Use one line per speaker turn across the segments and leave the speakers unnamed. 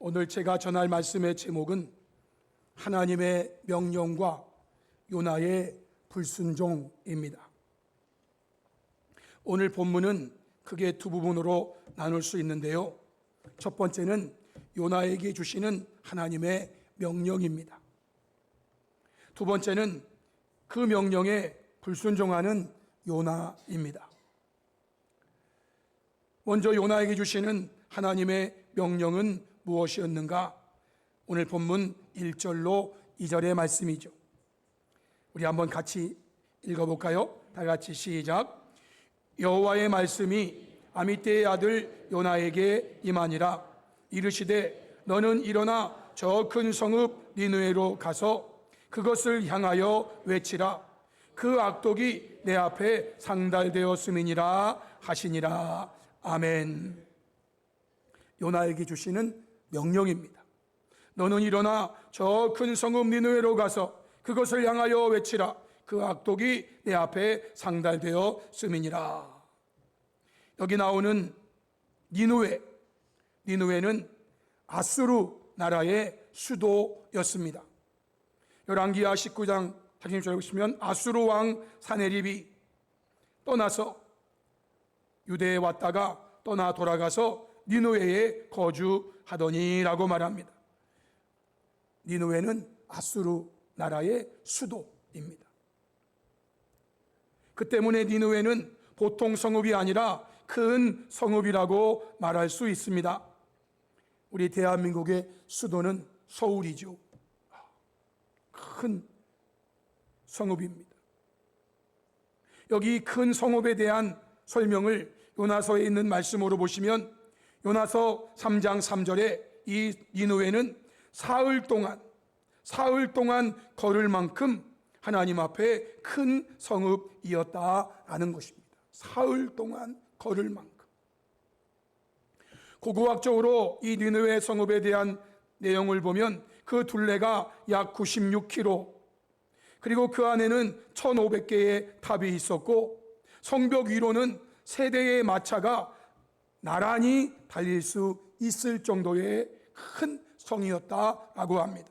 오늘 제가 전할 말씀의 제목은 하나님의 명령과 요나의 불순종입니다. 오늘 본문은 크게 두 부분으로 나눌 수 있는데요. 첫 번째는 요나에게 주시는 하나님의 명령입니다. 두 번째는 그 명령에 불순종하는 요나입니다. 먼저 요나에게 주시는 하나님의 명령은 무엇이었는가? 오늘 본문 1절로 2절의 말씀이죠. 우리 한번 같이 읽어볼까요? 다 같이 시작. 여호와의 말씀이 아미떼의 아들 요나에게 임하니라. 이르시되 너는 일어나 저 큰 성읍 니느웨로 가서 그것을 향하여 외치라. 그 악독이 내 앞에 상달되었음이니라 하시니라. 아멘. 요나에게 주시는 명령입니다. 너는 일어나 저 큰 성읍 니느웨로 가서 그것을 향하여 외치라. 그 악독이 내 앞에 상달되었음이니라. 여기 나오는 니느웨는 아수르 나라의 수도였습니다. 열왕기하 19장 다시 읽어보시면 아수르 왕 사네립이 떠나서 유대에 왔다가 떠나 돌아가서 니느웨에 거주하더니라고 말합니다. 니느웨는 아수르 나라의 수도입니다. 그 때문에 니느웨는 보통 성읍이 아니라 큰 성읍이라고 말할 수 있습니다. 우리 대한민국의 수도는 서울이죠. 큰 성읍입니다. 여기 큰 성읍에 대한 설명을 요나서에 있는 말씀으로 보시면 요나서 3장 3절에 이 니느웨는 사흘 동안 걸을 만큼 하나님 앞에 큰 성읍이었다라는 것입니다. 사흘 동안 걸을 만큼. 고고학적으로 이 니느웨 성읍에 대한 내용을 보면 그 둘레가 약 96km, 그리고 그 안에는 1500개의 탑이 있었고 성벽 위로는 세대의 마차가 나란히 달릴 수 있을 정도의 큰 성이었다라고 합니다.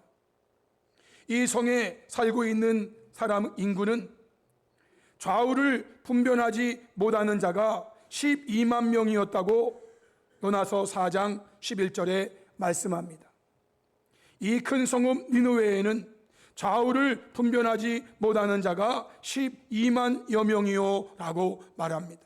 이 성에 살고 있는 사람 인구는 좌우를 분별하지 못하는 자가 12만 명이었다고 요나서 4장 11절에 말씀합니다. 이 큰 성읍 니느웨에는 좌우를 분별하지 못하는 자가 12만여 명이요 라고 말합니다.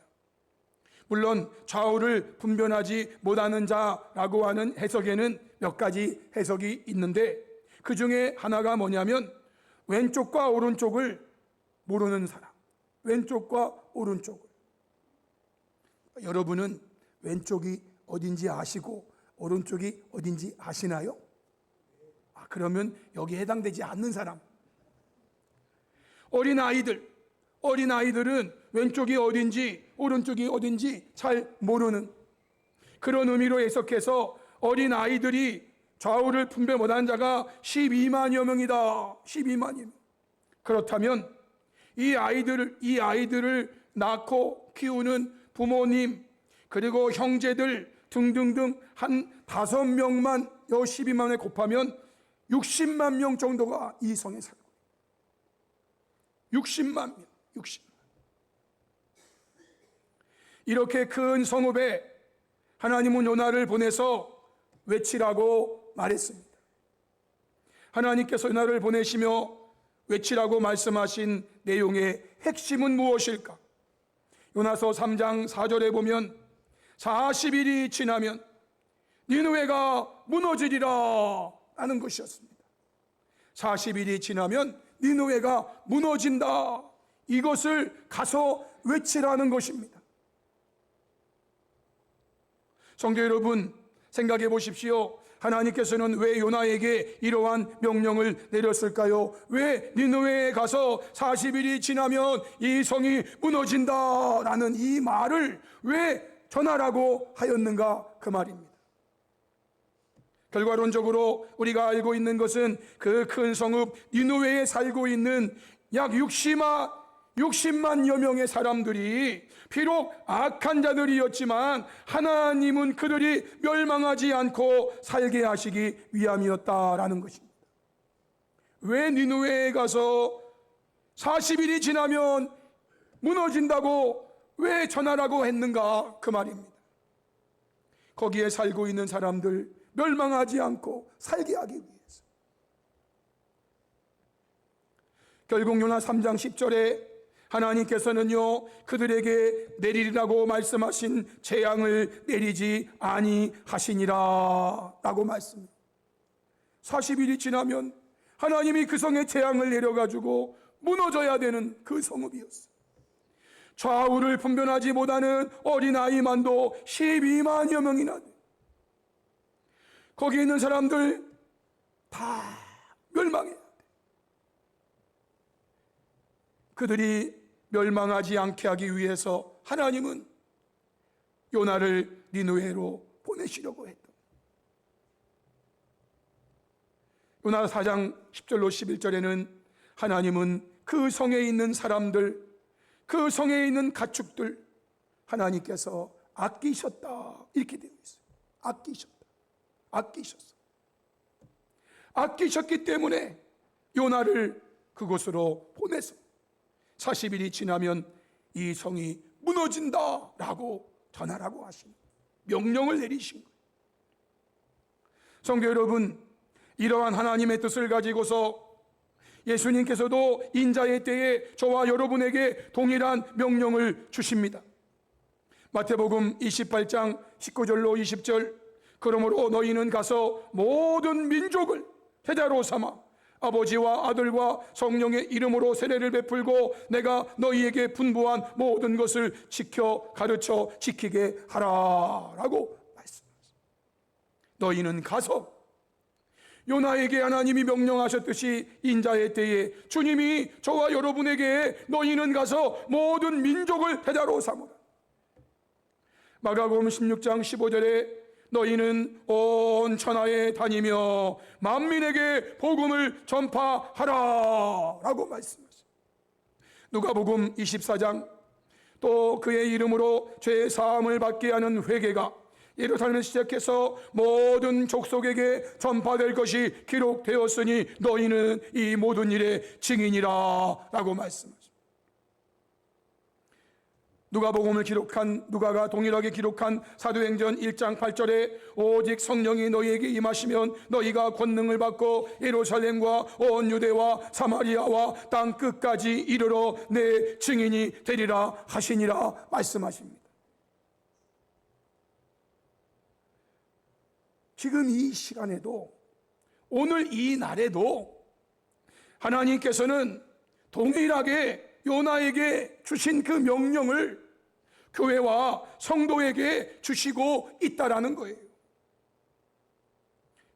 물론 좌우를 분별하지 못하는 자라고 하는 해석에는 몇 가지 해석이 있는데 그 중에 하나가 뭐냐면 왼쪽과 오른쪽을 모르는 사람. 왼쪽과 오른쪽을. 여러분은 왼쪽이 어딘지 아시고 오른쪽이 어딘지 아시나요? 그러면 여기에 해당되지 않는 사람. 어린아이들은 왼쪽이 어딘지 오른쪽이 어딘지 잘 모르는 그런 의미로 해석해서 어린아이들이 좌우를 분별 못하는 자가 12만여 명이다. 12만여 명. 그렇다면 이 아이들을 낳고 키우는 부모님 그리고 형제들 등등등 한 5명만 12만에 곱하면 60만 명 정도가 이 성에 살고 있어요. 60만 명. 이렇게 큰 성읍에 하나님은 요나를 보내서 외치라고 말했습니다. 하나님께서 요나를 보내시며 외치라고 말씀하신 내용의 핵심은 무엇일까? 요나서 3장 4절에 보면 40일이 지나면 니느웨가 무너지리라 하는 것이었습니다. 40일이 지나면 니느웨가 무너진다. 이것을 가서 외치라는 것입니다. 성도 여러분, 생각해 보십시오. 하나님께서는 왜 요나에게 이러한 명령을 내렸을까요? 왜 니느웨에 가서 40일이 지나면 이 성이 무너진다라는 이 말을 왜 전하라고 하였는가? 그 말입니다. 결과론적으로 우리가 알고 있는 것은 그 큰 성읍 니느웨에 살고 있는 약 60만 60만여 명의 사람들이 비록 악한 자들이었지만 하나님은 그들이 멸망하지 않고 살게 하시기 위함이었다라는 것입니다. 왜 니느웨에 가서 40일이 지나면 무너진다고 왜 전하라고 했는가? 그 말입니다. 거기에 살고 있는 사람들 멸망하지 않고 살게 하기 위해서. 결국 요나 3장 10절에 하나님께서는요 그들에게 내리리라고 말씀하신 재앙을 내리지 아니하시니라 라고 말씀합니다. 40일이 지나면 하나님이 그 성에 재앙을 내려가지고 무너져야 되는 그 성읍이었어요. 좌우를 분별하지 못하는 어린아이만도 12만여 명이나 돼. 거기 있는 사람들 다 멸망해야 돼. 그들이 멸망하지 않게 하기 위해서 하나님은 요나를 니느웨로 보내시려고 했다. 요나 4장 10절로 11절에는 하나님은 그 성에 있는 사람들, 그 성에 있는 가축들 하나님께서 아끼셨다 이렇게 되어 있어요. 아끼셨어. 아끼셨기 때문에 요나를 그곳으로 보내서 40일이 지나면 이 성이 무너진다라고 전하라고 하신 명령을 내리신 거예요. 성도 여러분, 이러한 하나님의 뜻을 가지고서 예수님께서도 인자의 때에 저와 여러분에게 동일한 명령을 주십니다. 마태복음 28장 19절로 20절, 그러므로 너희는 가서 모든 민족을 제자로 삼아 아버지와 아들과 성령의 이름으로 세례를 베풀고 내가 너희에게 분부한 모든 것을 지켜 가르쳐 지키게 하라라고 말씀하셨습니다. 너희는 가서 요나에게 하나님이 명령하셨듯이 인자의 때에 주님이 저와 여러분에게 너희는 가서 모든 민족을 제자로 삼으라. 마가복음 16장 15절에 너희는 온 천하에 다니며 만민에게 복음을 전파하라 라고 말씀하셨습니다. 누가복음 24장 또 그의 이름으로 죄 사함을 받게 하는 회개가 예루살렘을 시작해서 모든 족속에게 전파될 것이 기록되었으니 너희는 이 모든 일의 증인이라 라고 말씀하십니다. 누가복음을 기록한 누가가 동일하게 기록한 사도행전 1장 8절에 오직 성령이 너희에게 임하시면 너희가 권능을 받고 예루살렘과 온 유대와 사마리아와 땅 끝까지 이르러 내 증인이 되리라 하시니라 말씀하십니다. 지금 이 시간에도 오늘 이 날에도 하나님께서는 동일하게 요나에게 주신 그 명령을 교회와 성도에게 주시고 있다라는 거예요.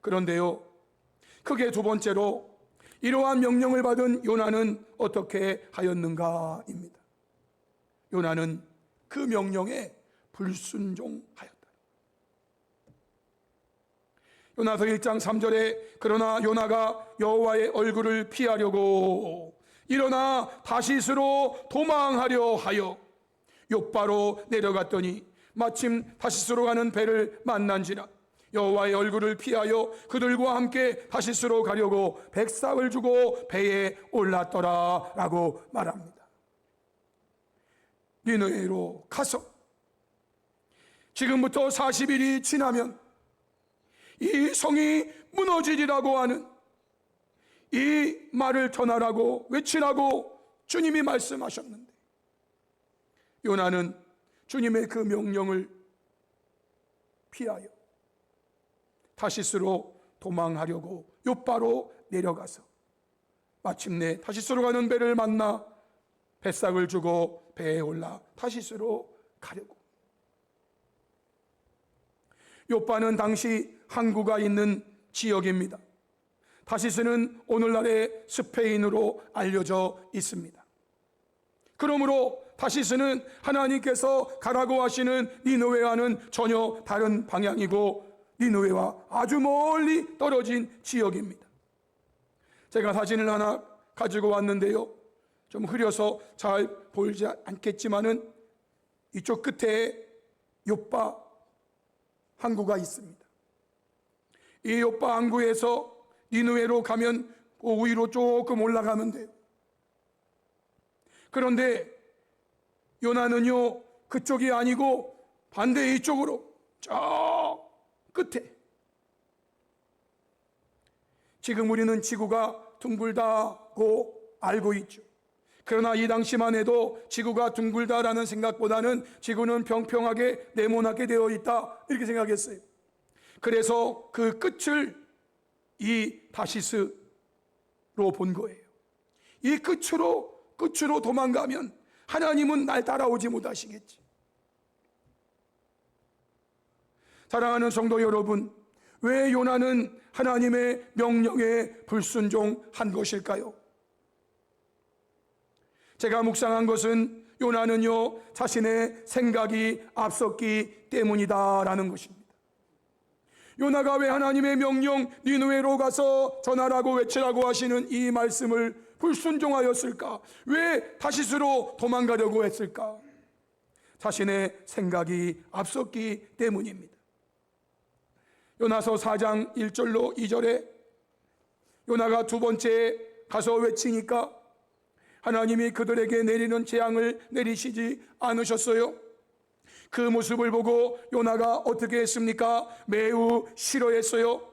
그런데요, 크게 두 번째로 이러한 명령을 받은 요나는 어떻게 하였는가입니다. 요나는 그 명령에 불순종하였다. 요나서 1장 3절에 그러나 요나가 여호와의 얼굴을 피하려고 일어나 다시스로 도망하려 하여 욥바로 내려갔더니 마침 다시스로 가는 배를 만난지라 여호와의 얼굴을 피하여 그들과 함께 다시스로 가려고 백삭을 주고 배에 올랐더라 라고 말합니다. 니느웨로 가서 지금부터 40일이 지나면 이 성이 무너지리라고 하는 이 말을 전하라고 외치라고 주님이 말씀하셨는데 요나는 주님의 그 명령을 피하여 다시스로 도망하려고 욥바로 내려가서 마침내 다시스로 가는 배를 만나 뱃삭을 주고 배에 올라 다시스로 가려고. 욥바는 당시 항구가 있는 지역입니다. 다시스는 오늘날의 스페인으로 알려져 있습니다. 그러므로 다시스는 하나님께서 가라고 하시는 니느웨와는 전혀 다른 방향이고 니느웨와 아주 멀리 떨어진 지역입니다. 제가 사진을 하나 가지고 왔는데요, 좀 흐려서 잘 보이지 않겠지만은 이쪽 끝에 욥바 항구가 있습니다. 이 욥바 항구에서 니느웨로 가면 그 위로 조금 올라가면 돼요. 그런데 요나는요, 그쪽이 아니고 반대 이쪽으로 저 끝에, 지금 우리는 지구가 둥글다고 알고 있죠. 그러나 이 당시만 해도 지구가 둥글다라는 생각보다는 지구는 평평하게 네모나게 되어 있다, 이렇게 생각했어요. 그래서 그 끝을 이 다시스로 본 거예요. 이 끝으로 도망가면 하나님은 날 따라오지 못하시겠지. 사랑하는 성도 여러분, 왜 요나는 하나님의 명령에 불순종한 것일까요? 제가 묵상한 것은 요나는요, 자신의 생각이 앞섰기 때문이다라는 것입니다. 요나가 왜 하나님의 명령 니느웨로 가서 전하라고 외치라고 하시는 이 말씀을 불순종하였을까? 왜 다시스로 도망가려고 했을까? 자신의 생각이 앞섰기 때문입니다. 요나서 4장 1절로 2절에 요나가 두 번째 가서 외치니까 하나님이 그들에게 내리는 재앙을 내리시지 않으셨어요. 그 모습을 보고 요나가 어떻게 했습니까? 매우 싫어했어요.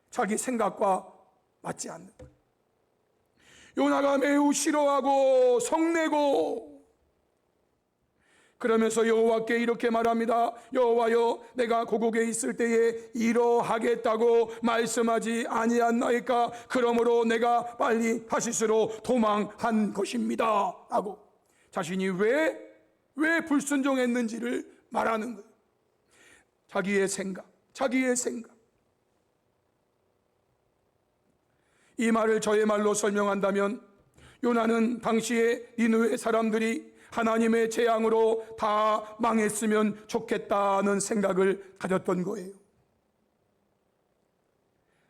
자기 생각과 맞지 않는 거예요. 요나가 매우 싫어하고 성내고, 그러면서 여호와께 이렇게 말합니다. 여호와여, 내가 고국에 있을 때에 이러하겠다고 말씀하지 아니었나이까? 그러므로 내가 빨리 다시스로 도망한 것입니다 하고 자신이 왜 불순종했는지를 말하는 거예요. 자기의 생각. 이 말을 저의 말로 설명한다면 요나는 당시에 니느웨 사람들이 하나님의 재앙으로 다 망했으면 좋겠다는 생각을 가졌던 거예요.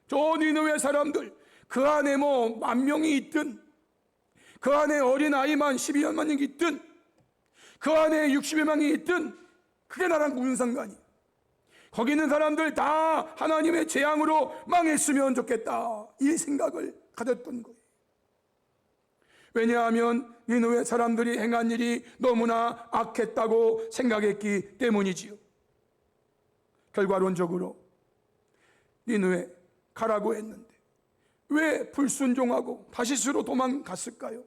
저 니느웨 사람들, 그 안에 뭐 10,000명이 있든, 그 안에 어린아이만 12만이 있든, 그 안에 60여 명이 있든, 그게 나랑 무슨 상관이야. 거기 있는 사람들 다 하나님의 재앙으로 망했으면 좋겠다, 이 생각을 가졌던 거예요. 왜냐하면 니느웨 사람들이 행한 일이 너무나 악했다고 생각했기 때문이지요. 결과론적으로 니느웨 가라고 했는데 왜 불순종하고 다시스로 도망갔을까요?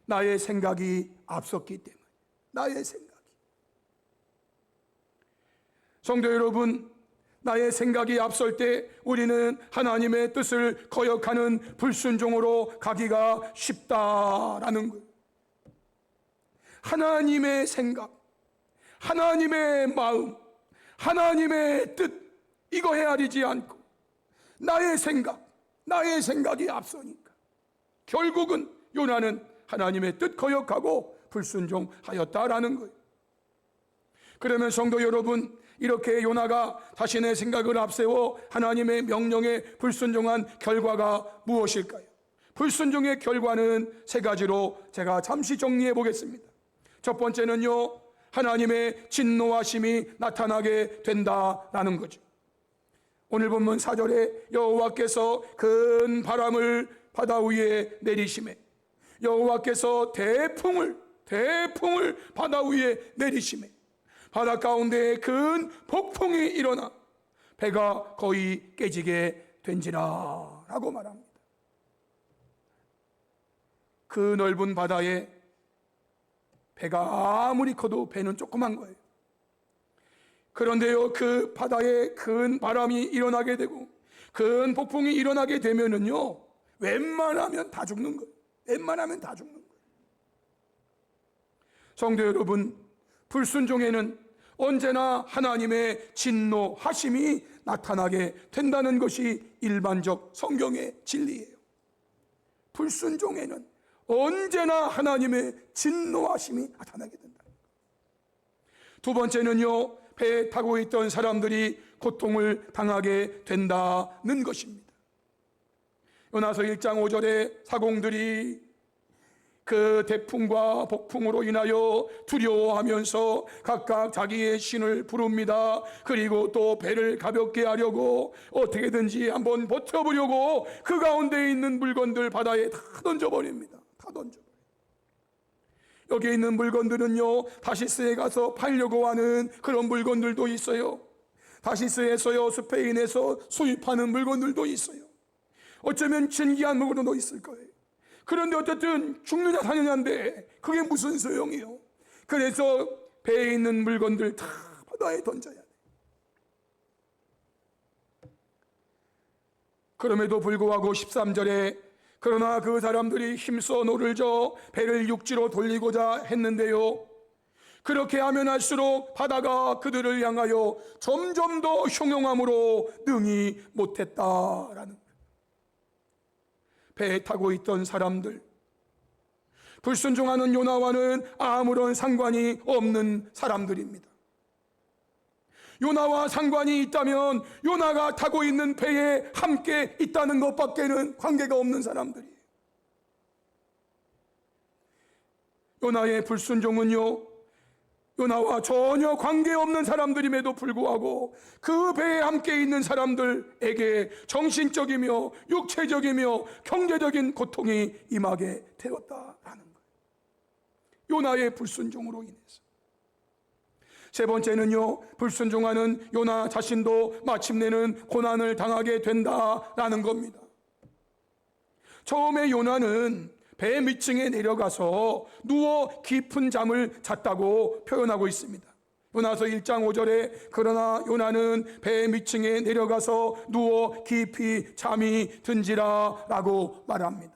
나의 생각이 앞섰기 때문에. 나의 생각이. 성도 여러분, 나의 생각이 앞설 때 우리는 하나님의 뜻을 거역하는 불순종으로 가기가 쉽다라는 거예요. 하나님의 생각, 하나님의 마음, 하나님의 뜻, 이거 헤아리지 않고 나의 생각이 앞서니까 결국은 요나는 하나님의 뜻 거역하고 불순종하였다라는 거예요. 그러면 성도 여러분, 이렇게 요나가 자신의 생각을 앞세워 하나님의 명령에 불순종한 결과가 무엇일까요? 불순종의 결과는 세 가지로 제가 잠시 정리해 보겠습니다. 첫 번째는요, 하나님의 진노하심이 나타나게 된다라는 거죠. 오늘 본문 4절에 여호와께서 큰 바람을 바다 위에 내리시매, 여호와께서 대풍을 바다 위에 내리시매, 바다 가운데 큰 폭풍이 일어나 배가 거의 깨지게 된지라 라고 말합니다. 그 넓은 바다에 배가 아무리 커도 배는 조그만 거예요. 그런데요, 그 바다에 큰 바람이 일어나게 되고 큰 폭풍이 일어나게 되면은요, 웬만하면 다 죽는 거예요. 성도 여러분, 불순종에는 언제나 하나님의 진노하심이 나타나게 된다는 것이 일반적 성경의 진리예요. 불순종에는 언제나 하나님의 진노하심이 나타나게 된다. 두 번째는요, 배에 타고 있던 사람들이 고통을 당하게 된다는 것입니다. 요나서 1장 5절에 사공들이 그 대풍과 폭풍으로 인하여 두려워하면서 각각 자기의 신을 부릅니다. 그리고 또 배를 가볍게 하려고 어떻게든지 한번 버텨보려고 그 가운데 있는 물건들 바다에 다 던져버립니다. 다 던져버려요. 여기에 있는 물건들은요, 다시스에 가서 팔려고 하는 그런 물건들도 있어요. 다시스에서요, 스페인에서 수입하는 물건들도 있어요. 어쩌면 신기한 물건도 있을 거예요. 그런데 어쨌든 죽느냐 사느냐인데 그게 무슨 소용이요? 그래서 배에 있는 물건들 다 바다에 던져야 돼. 그럼에도 불구하고 13절에 그러나 그 사람들이 힘써 노를 저 배를 육지로 돌리고자 했는데요, 그렇게 하면 할수록 바다가 그들을 향하여 점점 더 흉흉함으로 능히 못했다라는 거예요. 배에 타고 있던 사람들, 불순종하는 요나와는 아무런 상관이 없는 사람들입니다. 요나와 상관이 있다면 요나가 타고 있는 배에 함께 있다는 것밖에는 관계가 없는 사람들이에요. 요나의 불순종은요, 요나와 전혀 관계없는 사람들임에도 불구하고 그 배에 함께 있는 사람들에게 정신적이며 육체적이며 경제적인 고통이 임하게 되었다라는 거예요. 요나의 불순종으로 인해서. 세 번째는요, 불순종하는 요나 자신도 마침내는 고난을 당하게 된다라는 겁니다. 처음에 요나는 배 밑층에 내려가서 누워 깊은 잠을 잤다고 표현하고 있습니다. 요나서 1장 5절에 그러나 요나는 배 밑층에 내려가서 누워 깊이 잠이 든지라 라고 말합니다.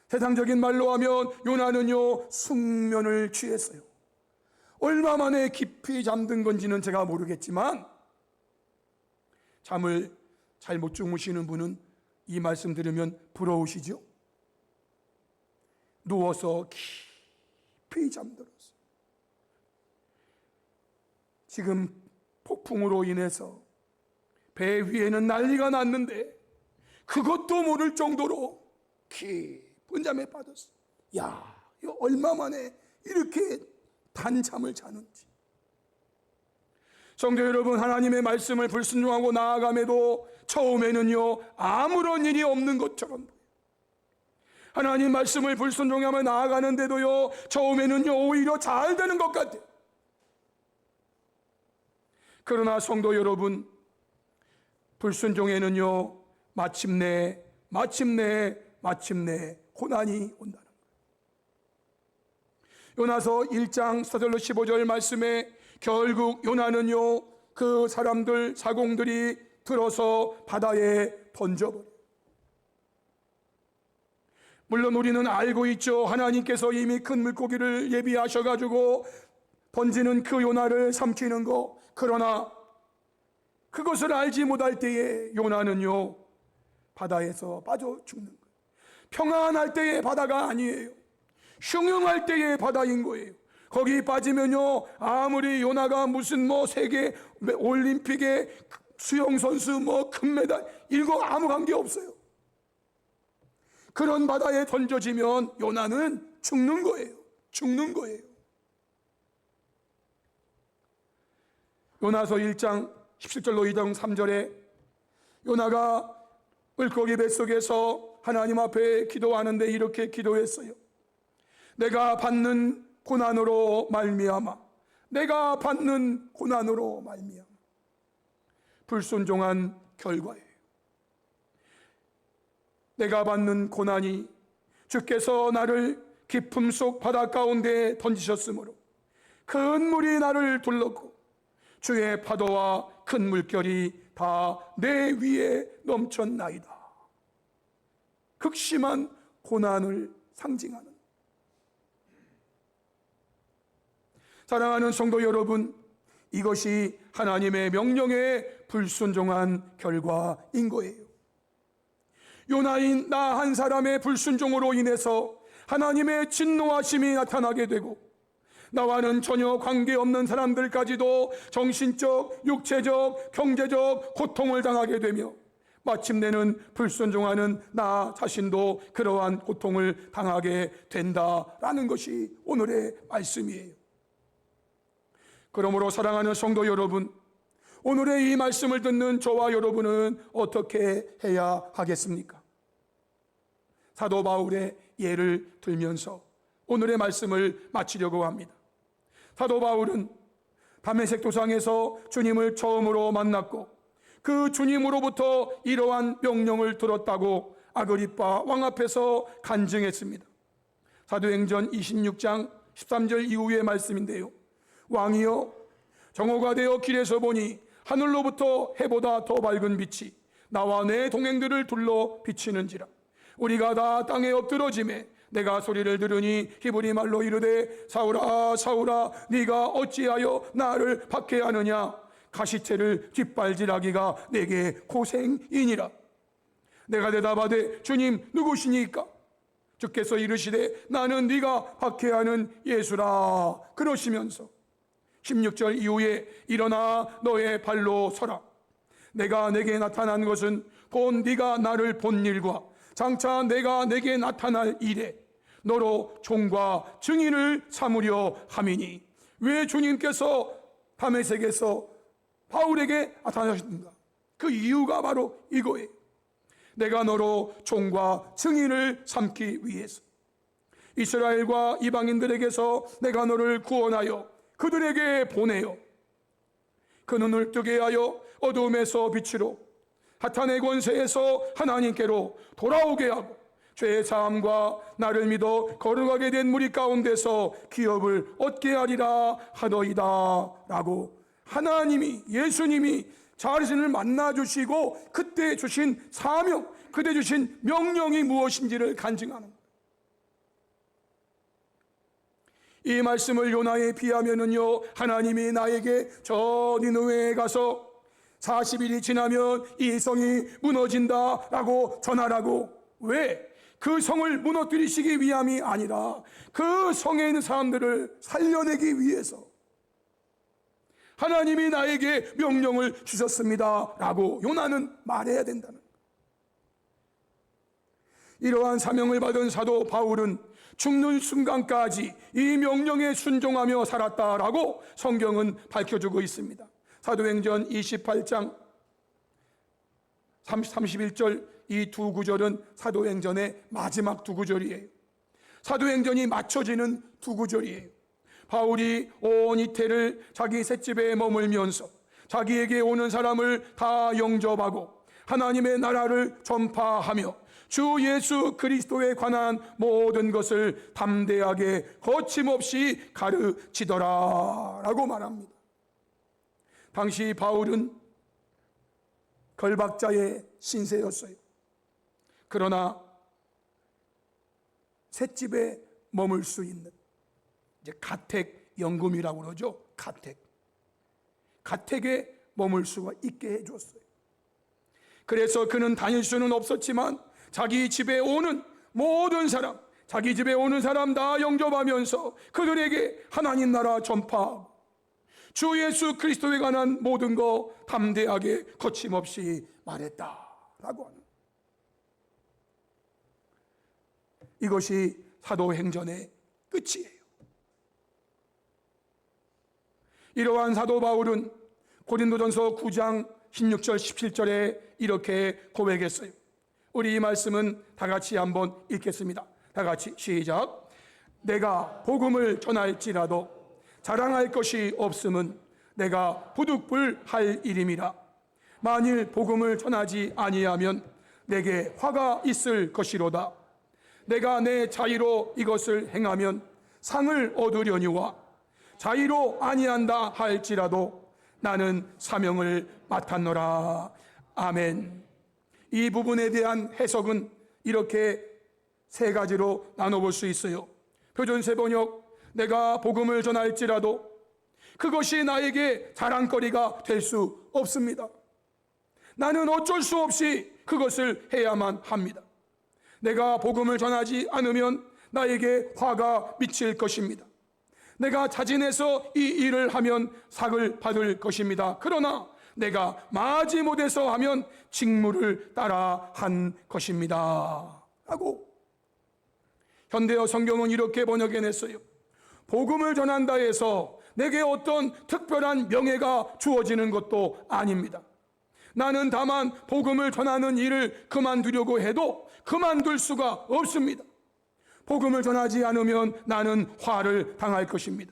세상적인 말로 하면 요나는요, 숙면을 취했어요. 얼마 만에 깊이 잠든 건지는 제가 모르겠지만 잠을 잘 못 주무시는 분은 이 말씀 들으면 부러우시죠? 누워서 깊이 잠들었어요. 지금 폭풍으로 인해서 배 위에는 난리가 났는데 그것도 모를 정도로 깊은 잠에 빠졌어요. 야, 이거 얼마 만에 이렇게 단잠을 자는지. 성도 여러분, 하나님의 말씀을 불순종하고 나아감에도 처음에는요, 아무런 일이 없는 것처럼 보여요. 하나님 말씀을 불순종하며 나아가는데도요, 처음에는요, 오히려 잘 되는 것 같아요. 그러나 성도 여러분, 불순종에는요, 마침내 고난이 온다는 거예요. 요나서 1장 14절로 15절 말씀에 결국 요나는요, 그 사람들 사공들이 들어서 바다에 던져버려요. 물론 우리는 알고 있죠. 하나님께서 이미 큰 물고기를 예비하셔가지고 던지는 그 요나를 삼키는 거. 그러나 그것을 알지 못할 때에 요나는요, 바다에서 빠져 죽는 거예요. 평안할 때의 바다가 아니에요. 흉흉할 때의 바다인 거예요. 거기 빠지면요, 아무리 요나가 무슨 세계 올림픽의 수영선수 금메달 이거 아무 관계 없어요. 그런 바다에 던져지면 요나는 죽는 거예요. 죽는 거예요. 요나서 1장 17절로 2장 3절에 요나가 물고기 뱃속에서 하나님 앞에 기도하는데 이렇게 기도했어요. 내가 받는 고난으로 말미암아, 내가 받는 고난으로 말미암아. 불순종한 결과예요. 내가 받는 고난이 주께서 나를 깊음 속 바다 가운데 던지셨으므로 큰 물이 나를 둘렀고 주의 파도와 큰 물결이 다 내 위에 넘쳤나이다. 극심한 고난을 상징하는. 사랑하는 성도 여러분, 이것이 하나님의 명령에 불순종한 결과인 거예요. 요나인 나 한 사람의 불순종으로 인해서 하나님의 진노하심이 나타나게 되고 나와는 전혀 관계없는 사람들까지도 정신적, 육체적, 경제적 고통을 당하게 되며 마침내는 불순종하는 나 자신도 그러한 고통을 당하게 된다라는 것이 오늘의 말씀이에요. 그러므로 사랑하는 성도 여러분, 오늘의 이 말씀을 듣는 저와 여러분은 어떻게 해야 하겠습니까? 사도 바울의 예를 들면서 오늘의 말씀을 마치려고 합니다. 사도 바울은 다메섹 도상에서 주님을 처음으로 만났고 그 주님으로부터 이러한 명령을 들었다고 아그리빠 왕 앞에서 간증했습니다. 사도행전 26장 13절 이후의 말씀인데요. 왕이여, 정오가 되어 길에서 보니 하늘로부터 해보다 더 밝은 빛이 나와 내 동행들을 둘러 비치는지라. 우리가 다 땅에 엎드러짐에 내가 소리를 들으니 히브리 말로 이르되 사울아 사울아 네가 어찌하여 나를 박해하느냐. 가시체를 뒷발질하기가 내게 고생이니라. 내가 대답하되 주님 누구시니까? 주께서 이르시되 나는 네가 박해하는 예수라 그러시면서 16절 이후에 일어나 너의 발로 서라. 내가 내게 나타난 것은 곧 네가 나를 본 일과 장차 내가 내게 나타날 일에 너로 종과 증인을 삼으려 함이니. 왜 주님께서 다메섹에서 바울에게 나타나셨는가? 그 이유가 바로 이거예요. 내가 너로 종과 증인을 삼기 위해서 이스라엘과 이방인들에게서 내가 너를 구원하여 그들에게 보내어 그 눈을 뜨게 하여 어두움에서 빛으로 사탄의 권세에서 하나님께로 돌아오게 하고 죄의 사함과 나를 믿어 거룩하게 된 무리 가운데서 기업을 얻게 하리라 하더이다 라고 하나님이, 예수님이 자신을 만나주시고 그때 주신 사명, 그때 주신 명령이 무엇인지를 간증하는 거예요. 이 말씀을 요나에 비하면은요, 하나님이 나에게 저 니느웨에 가서 40일이 지나면 이 성이 무너진다라고 전하라고. 왜? 그 성을 무너뜨리시기 위함이 아니라 그 성에 있는 사람들을 살려내기 위해서 하나님이 나에게 명령을 주셨습니다 라고 요나는 말해야 된다는 거예요. 이러한 사명을 받은 사도 바울은 죽는 순간까지 이 명령에 순종하며 살았다라고 성경은 밝혀주고 있습니다. 사도행전 28장 31절 이 두 구절은 사도행전의 마지막 두 구절이에요. 사도행전이 맞춰지는 두 구절이에요. 바울이 온 이태를 자기 셋집에 머물면서 자기에게 오는 사람을 다 영접하고 하나님의 나라를 전파하며 주 예수 그리스도에 관한 모든 것을 담대하게 거침없이 가르치더라 라고 말합니다. 당시 바울은 걸박자의 신세였어요. 그러나 셋집에 머물 수 있는, 이제 가택 연금이라고 그러죠. 가택에 머물 수가 있게 해줬어요. 그래서 그는 다닐 수는 없었지만 자기 집에 오는 모든 사람, 자기 집에 오는 사람 다 영접하면서 그들에게 하나님 나라 전파하고 주 예수 그리스도에 관한 모든 거 담대하게 거침없이 말했다라고 하는, 이것이 사도행전의 끝이에요. 이러한 사도 바울은 고린도전서 9장 16절 17절에 이렇게 고백했어요. 우리 이 말씀은 다 같이 한번 읽겠습니다. 다 같이 시작. 내가 복음을 전할지라도 자랑할 것이 없음은 내가 부득불할 일임이라. 만일 복음을 전하지 아니하면 내게 화가 있을 것이로다. 내가 내 자의로 이것을 행하면 상을 얻으려니와 자의로 아니한다 할지라도 나는 사명을 맡았노라. 아멘. 이 부분에 대한 해석은 이렇게 세 가지로 나눠볼 수 있어요. 표준세 번역, 내가 복음을 전할지라도 그것이 나에게 자랑거리가 될 수 없습니다. 나는 어쩔 수 없이 그것을 해야만 합니다. 내가 복음을 전하지 않으면 나에게 화가 미칠 것입니다. 내가 자진해서 이 일을 하면 상을 받을 것입니다. 그러나 내가 마지못해서 하면 직무를 따라 한 것입니다 라고 현대어 성경은 이렇게 번역해냈어요. 복음을 전한다 해서 내게 어떤 특별한 명예가 주어지는 것도 아닙니다. 나는 다만 복음을 전하는 일을 그만두려고 해도 그만둘 수가 없습니다. 복음을 전하지 않으면 나는 화를 당할 것입니다.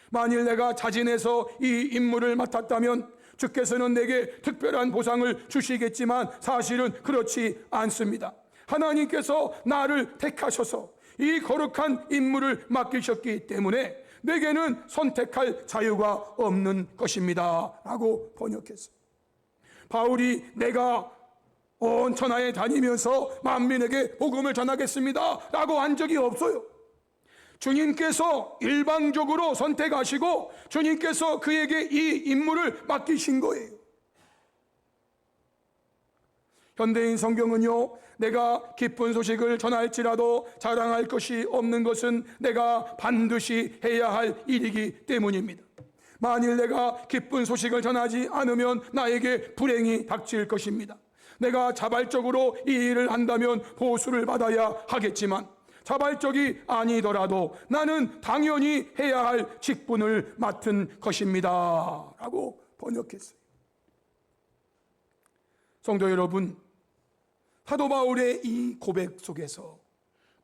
만일 내가 자진해서 이 임무를 맡았다면 주께서는 내게 특별한 보상을 주시겠지만 사실은 그렇지 않습니다. 하나님께서 나를 택하셔서 이 거룩한 임무를 맡기셨기 때문에 내게는 선택할 자유가 없는 것입니다 라고 번역했어요. 바울이 내가 온 천하에 다니면서 만민에게 복음을 전하겠습니다 라고 한 적이 없어요. 주님께서 일방적으로 선택하시고 주님께서 그에게 이 임무를 맡기신 거예요. 현대인 성경은요, 내가 기쁜 소식을 전할지라도 자랑할 것이 없는 것은 내가 반드시 해야 할 일이기 때문입니다. 만일 내가 기쁜 소식을 전하지 않으면 나에게 불행이 닥칠 것입니다. 내가 자발적으로 이 일을 한다면 보수를 받아야 하겠지만 자발적이 아니더라도 나는 당연히 해야 할 직분을 맡은 것입니다 라고 번역했어요. 성도 여러분, 사도 바울의 이 고백 속에서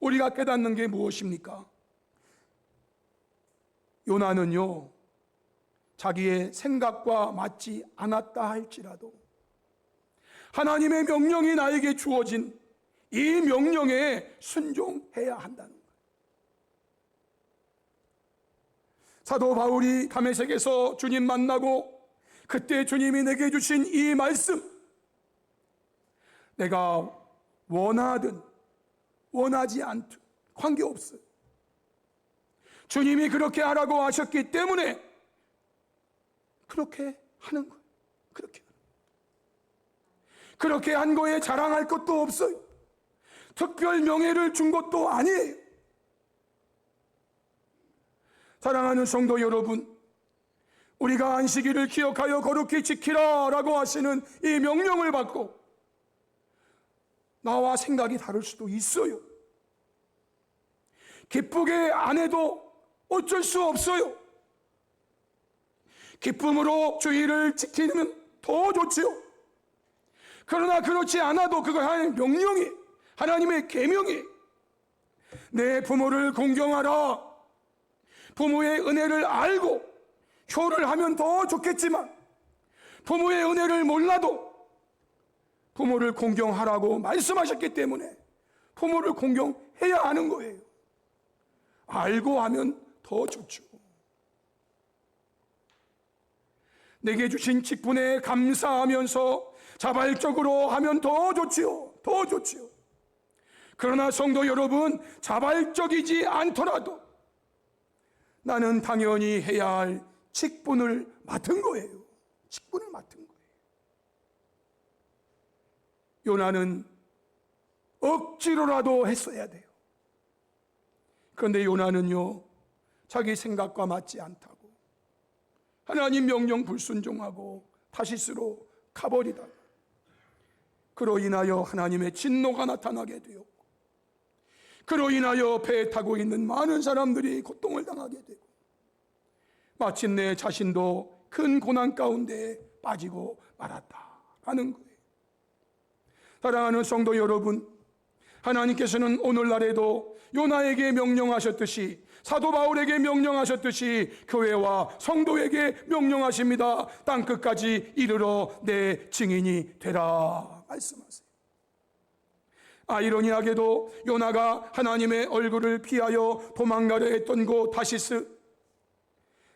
우리가 깨닫는 게 무엇입니까? 요나는요, 자기의 생각과 맞지 않았다 할지라도 하나님의 명령이 나에게 주어진 이 명령에 순종해야 한다는 거예요. 사도 바울이 다메섹에서 주님 만나고 그때 주님이 내게 주신 이 말씀, 내가 원하든 원하지 않든 관계없어요. 주님이 그렇게 하라고 하셨기 때문에 그렇게 하는 거예요. 그렇게 한 거에 자랑할 것도 없어요. 특별 명예를 준 것도 아니에요. 사랑하는 성도 여러분, 우리가 안식일을 기억하여 거룩히 지키라 라고 하시는 이 명령을 받고 나와 생각이 다를 수도 있어요. 기쁘게 안 해도 어쩔 수 없어요. 기쁨으로 주일을 지키면 더 좋지요. 그러나 그렇지 않아도 그거 하나님의 명령이, 하나님의 계명이, 내 부모를 공경하라, 부모의 은혜를 알고 효를 하면 더 좋겠지만 부모의 은혜를 몰라도 부모를 공경하라고 말씀하셨기 때문에 부모를 공경해야 하는 거예요. 알고 하면 더 좋죠. 내게 주신 직분에 감사하면서 자발적으로 하면 더 좋지요. 더 좋지요. 그러나 성도 여러분, 자발적이지 않더라도 나는 당연히 해야 할 직분을 맡은 거예요. 직분을 맡은 거예요. 요나는 억지로라도 했어야 돼요. 그런데 요나는요, 자기 생각과 맞지 않다고 하나님 명령 불순종하고 타시스로 가버리다. 그로 인하여 하나님의 진노가 나타나게 되었고, 그로 인하여 배에 타고 있는 많은 사람들이 고통을 당하게 되고, 마침내 자신도 큰 고난 가운데 빠지고 말았다라는 거예요. 사랑하는 성도 여러분, 하나님께서는 오늘날에도 요나에게 명령하셨듯이, 사도 바울에게 명령하셨듯이 교회와 성도에게 명령하십니다. 땅끝까지 이르러 내 증인이 되라 말씀하세요. 아이러니하게도 요나가 하나님의 얼굴을 피하여 도망가려 했던 곳 다시스,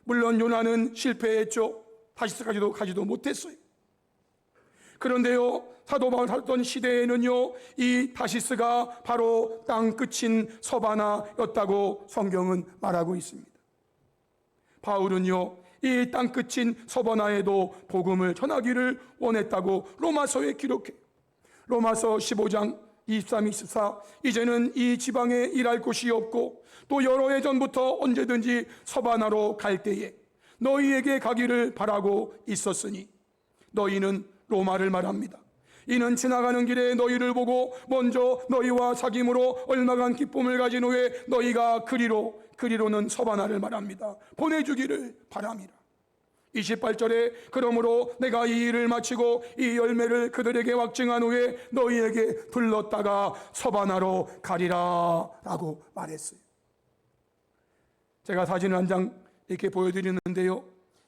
물론 요나는 실패했죠. 다시스까지도 가지도 못했어요. 그런데요, 사도 바울 살던 시대에는요, 이 다시스가 바로 땅끝인 서바나였다고 성경은 말하고 있습니다. 바울은요, 이 땅끝인 서바나에도 복음을 전하기를 원했다고 로마서에 기록해. 로마서 15장 23, 24, 이제는 이 지방에 일할 곳이 없고 또 여러 해 전부터 언제든지 서바나로 갈 때에 너희에게 가기를 바라고 있었으니 너희는 로마를 말합니다. 이는 지나가는 길에 너희를 보고 먼저 너희와 사귐으로 얼마간 기쁨을 가진 후에 너희가 그리로는 서바나를 말합니다. 보내주기를 바람이라. 28절에 그러므로 내가 이 일을 마치고 이 열매를 그들에게 확증한 후에 너희에게 불렀다가 서바나로 가리라 라고 말했어요. 제가 사진 한 장 이렇게 보여드리는데요,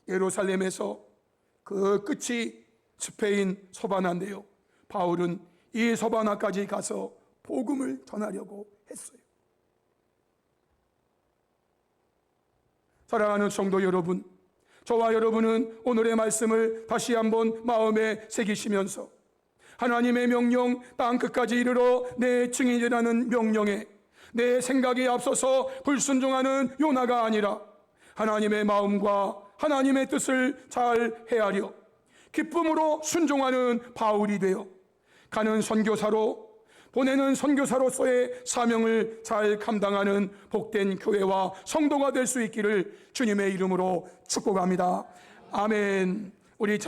예루살렘에서 그 끝이 스페인 서바나인데요, 바울은 이 서바나까지 가서 복음을 전하려고 했어요. 사랑하는 성도 여러분, 저와 여러분은 오늘의 말씀을 다시 한번 마음에 새기시면서 하나님의 명령, 땅 끝까지 이르러 내 증인이라는 명령에 내 생각에 앞서서 불순종하는 요나가 아니라 하나님의 마음과 하나님의 뜻을 잘 헤아려 기쁨으로 순종하는 바울이 되어 가는 선교사로, 보내는 선교사로서의 사명을 잘 감당하는 복된 교회와 성도가 될 수 있기를 주님의 이름으로 축복합니다. 아멘. 우리